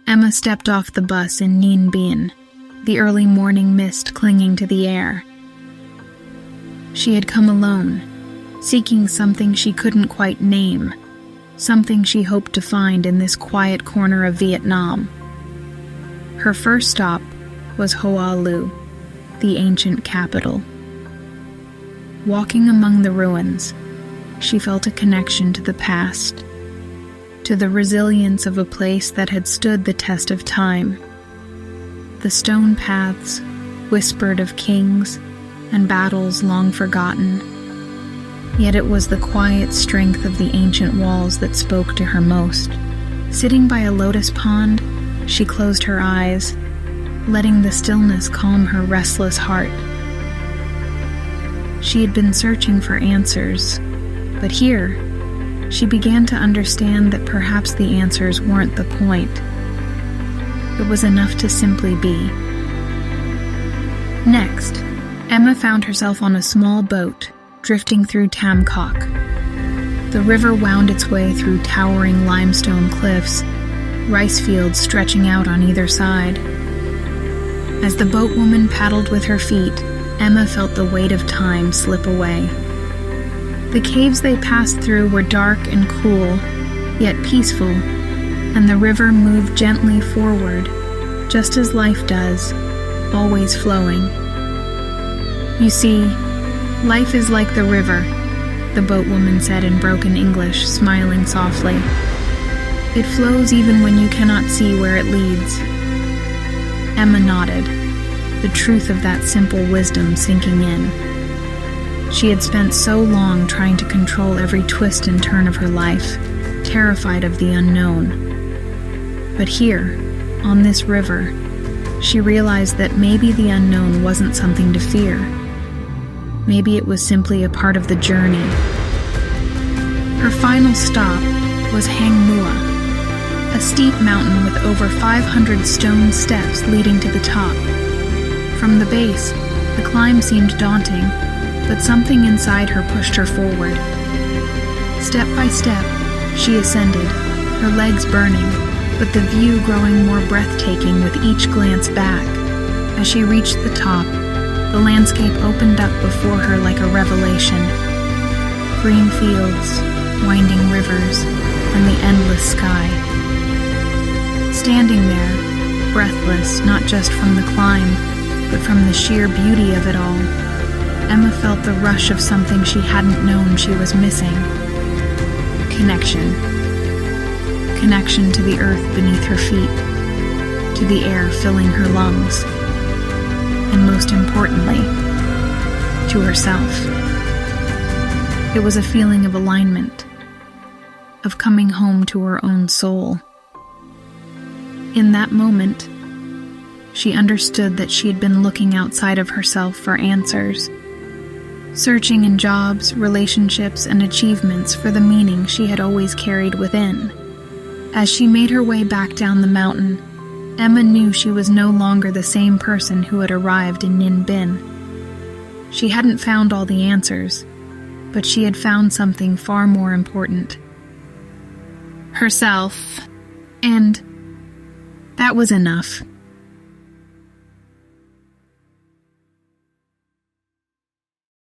Emma stepped off the bus in Ninh Binh, the early morning mist clinging to the air. She had come alone, seeking something she couldn't quite name, something she hoped to find in this quiet corner of Vietnam. Her first stop was Hoa Lu, the ancient capital. Walking among the ruins, she felt a connection to the past, to the resilience of a place that had stood the test of time. The stone paths whispered of kings and battles long forgotten, yet it was the quiet strength of the ancient walls that spoke to her most. Sitting by a lotus pond, she closed her eyes, letting the stillness calm her restless heart. She had been searching for answers, but here, she began to understand that perhaps the answers weren't the point. It was enough to simply be. Next, Emma found herself on a small boat, drifting through Tam Coc. The river wound its way through towering limestone cliffs, rice fields stretching out on either side. As the boatwoman paddled with her feet, Emma felt the weight of time slip away. The caves they passed through were dark and cool, yet peaceful, and the river moved gently forward, just as life does, always flowing. You see, life is like the river, the boatwoman said in broken English, smiling softly. It flows even when you cannot see where it leads. Emma nodded, the truth of that simple wisdom sinking in. She had spent so long trying to control every twist and turn of her life, terrified of the unknown. But here, on this river, she realized that maybe the unknown wasn't something to fear. Maybe it was simply a part of the journey. Her final stop was Hang Mua, a steep mountain with over 500 stone steps leading to the top. From the base, the climb seemed daunting, but something inside her pushed her forward. Step by step, she ascended, her legs burning, but the view growing more breathtaking with each glance back. As she reached the top, the landscape opened up before her like a revelation. Green fields, winding rivers, and the endless sky. Standing there, breathless not just from the climb, but from the sheer beauty of it all, Emma felt the rush of something she hadn't known she was missing. Connection. Connection to the earth beneath her feet, to the air filling her lungs, and most importantly, to herself. It was a feeling of alignment, of coming home to her own soul. In that moment, she understood that she had been looking outside of herself for answers, searching in jobs, relationships, and achievements for the meaning she had always carried within. As she made her way back down the mountain, Emma knew she was no longer the same person who had arrived in Ninh Binh. She hadn't found all the answers, but she had found something far more important. Herself. And that was enough.